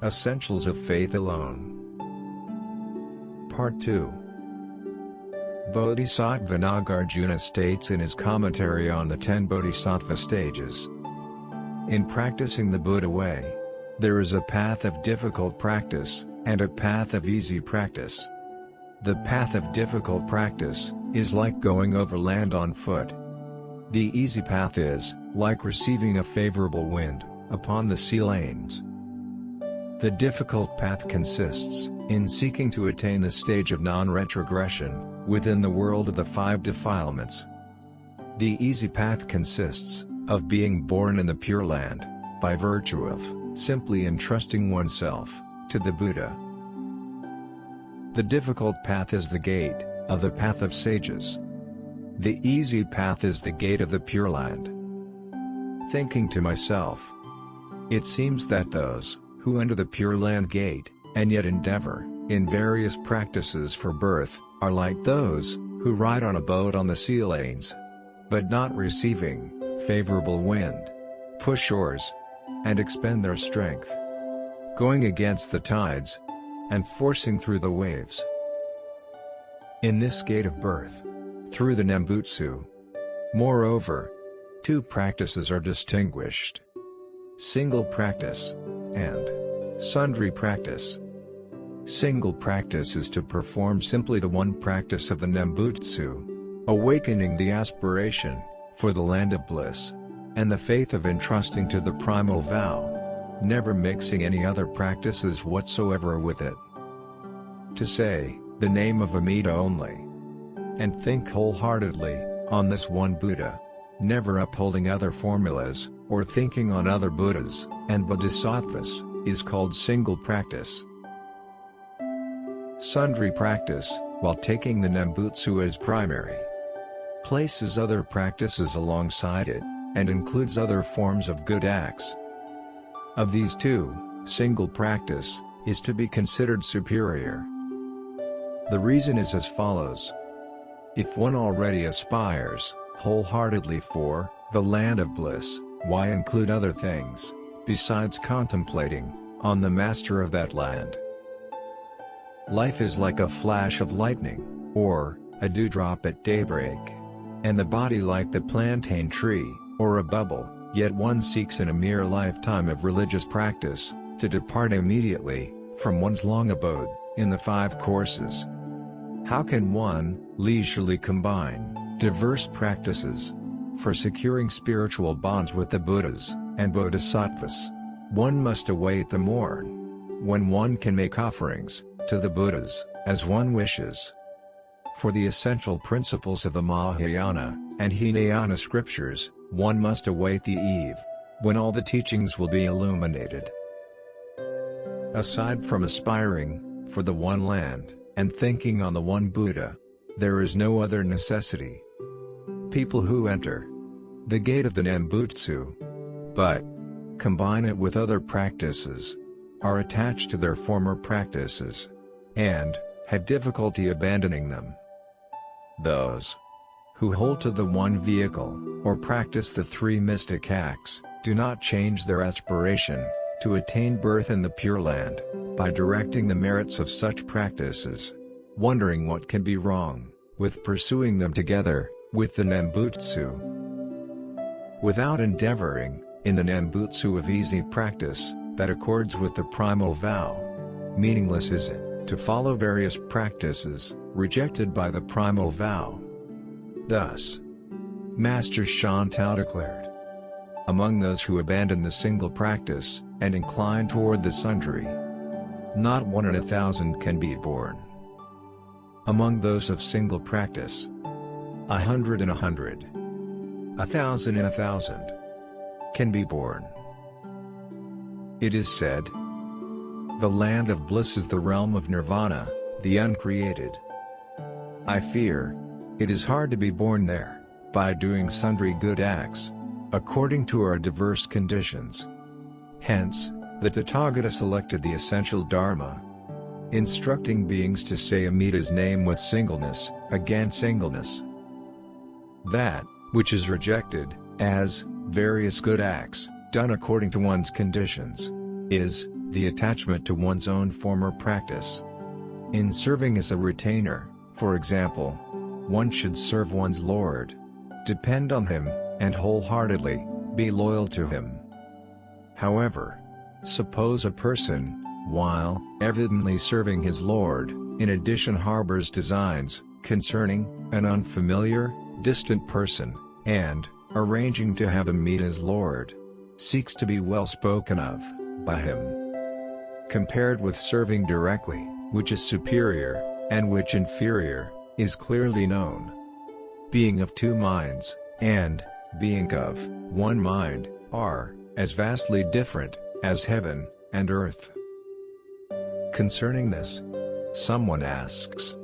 Essentials of Faith Alone. Part 2. Bodhisattva Nagarjuna states in his commentary on the 10 Bodhisattva stages. In practicing the Buddha way, there is a path of difficult practice, and a path of easy practice. The path of difficult practice is like going over land on foot. The easy path is like receiving a favorable wind upon the sea lanes. The difficult path consists in seeking to attain the stage of non-retrogression within the world of the 5 defilements. The easy path consists of being born in the Pure Land, by virtue of simply entrusting oneself to the Buddha. The difficult path is the gate of the path of sages. The easy path is the gate of the Pure Land. Thinking to myself, it seems that those who enter the Pure Land gate, and yet endeavor, in various practices for birth, are like those who ride on a boat on the sea lanes, but not receiving favorable wind, push oars, and expend their strength, going against the tides, and forcing through the waves. In this gate of birth, through the Nembutsu. Moreover, 2 practices are distinguished: single practice, and sundry practice. Single practice is to perform simply the one practice of the Nembutsu, awakening the aspiration for the land of bliss, and the faith of entrusting to the primal vow, never mixing any other practices whatsoever with it. To say the name of Amida only, and think wholeheartedly on this one Buddha, never upholding other formulas, or thinking on other Buddhas and Bodhisattvas, is called single practice. Sundry practice, while taking the Nembutsu as primary, places other practices alongside it, and includes other forms of good acts. Of these 2, single practice is to be considered superior. The reason is as follows. If one already aspires wholeheartedly for the land of bliss, why include other things, besides contemplating on the master of that land? Life is like a flash of lightning, or a dewdrop at daybreak, and the body like the plantain tree, or a bubble, yet one seeks in a mere lifetime of religious practice, to depart immediately from one's long abode in the 5 courses. How can one leisurely combine diverse practices for securing spiritual bonds with the Buddhas and Bodhisattvas? One must await the morn, when one can make offerings to the Buddhas as one wishes. For the essential principles of the Mahayana and Hinayana scriptures, one must await the eve, when all the teachings will be illuminated. Aside from aspiring for the one land, and thinking on the one Buddha, there is no other necessity. People who enter the gate of the Nembutsu, but combine it with other practices, are attached to their former practices, and have difficulty abandoning them. Those who hold to the one vehicle, or practice the 3 mystic acts, do not change their aspiration to attain birth in the Pure Land, by directing the merits of such practices, wondering what can be wrong with pursuing them together with the Nembutsu. Without endeavoring in the Nembutsu of easy practice that accords with the primal vow, meaningless is it to follow various practices rejected by the primal vow. Thus, Master Shinran declared, among those who abandon the single practice and incline toward the sundry, not 1 in 1,000 can be born. Among those of single practice, 100 in 100, 1,000 in 1,000, can be born. It is said, the land of bliss is the realm of nirvana, the uncreated. I fear, it is hard to be born there, by doing sundry good acts, according to our diverse conditions. Hence, the Tathagata selected the essential Dharma, instructing beings to say Amida's name with singleness, against singleness. That which is rejected as various good acts, done according to one's conditions, is the attachment to one's own former practice. In serving as a retainer, for example, one should serve one's Lord, depend on him, and wholeheartedly be loyal to him. However, suppose a person, while evidently serving his Lord, in addition harbors designs concerning an unfamiliar, distant person, and, arranging to have him meet his Lord, seeks to be well spoken of by him. Compared with serving directly, which is superior, and which inferior, is clearly known. Being of two minds, and being of one mind, are as vastly different as heaven and earth. Concerning this, someone asks,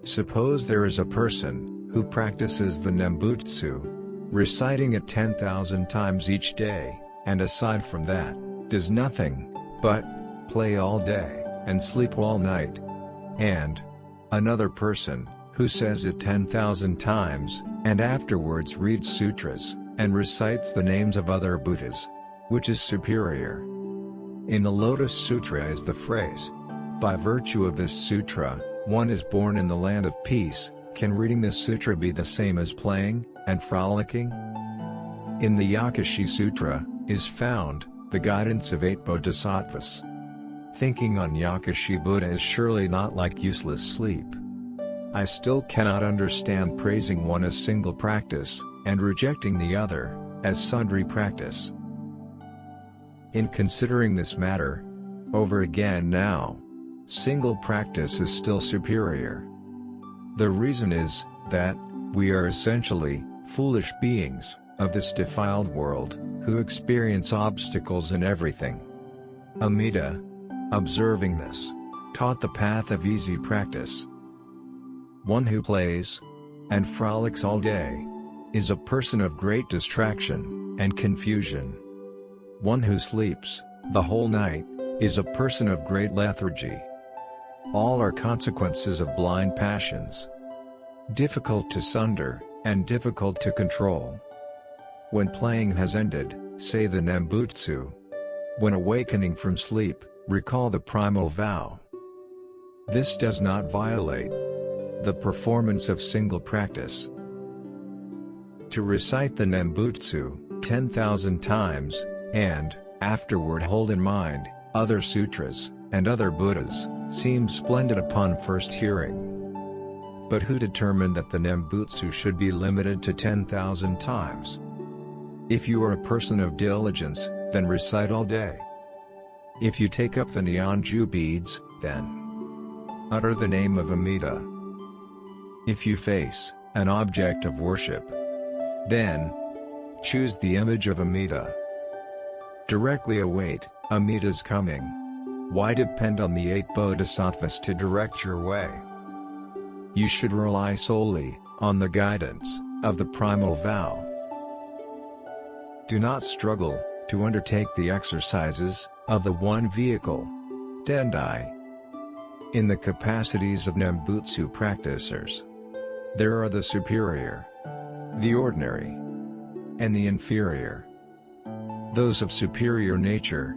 suppose there is a person who practices the Nembutsu, reciting it 10,000 times each day, and aside from that, does nothing but play all day and sleep all night. And another person who says it 10,000 times, and afterwards reads sutras, and recites the names of other Buddhas. Which is superior? In the Lotus Sutra is the phrase, "By virtue of this sutra, one is born in the land of peace." Can reading this sutra be the same as playing and frolicking? In the Yakushi Sutra is found the guidance of 8 bodhisattvas. Thinking on Yakushi Buddha is surely not like useless sleep. I still cannot understand praising one as single practice, and rejecting the other as sundry practice. In considering this matter over again now, single practice is still superior. The reason is that we are essentially foolish beings of this defiled world, who experience obstacles in everything. Amida, observing this, taught the path of easy practice. One who plays and frolics all day is a person of great distraction and confusion. One who sleeps the whole night is a person of great lethargy. All are consequences of blind passions, difficult to sunder, and difficult to control. When playing has ended, say the Nembutsu. When awakening from sleep, recall the primal vow. This does not violate the performance of single practice. To recite the Nembutsu 10,000 times, and afterward hold in mind other sutras and other Buddhas, seems splendid upon first hearing. But who determined that the Nembutsu should be limited to 10,000 times? If you are a person of diligence, then recite all day. If you take up the Nyanju beads, then utter the name of Amida. If you face an object of worship, then choose the image of Amida. Directly await Amida's coming. Why depend on the 8 bodhisattvas to direct your way? You should rely solely on the guidance of the primal vow. Do not struggle to undertake the exercises of the one vehicle, Dendai. In the capacities of Nembutsu practicers, there are the superior, the ordinary, and the inferior. Those of superior nature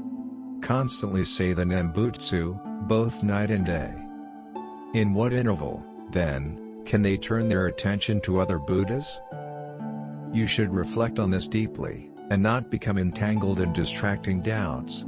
constantly say the Nembutsu, both night and day. In what interval, then, can they turn their attention to other Buddhas? You should reflect on this deeply, and not become entangled in distracting doubts.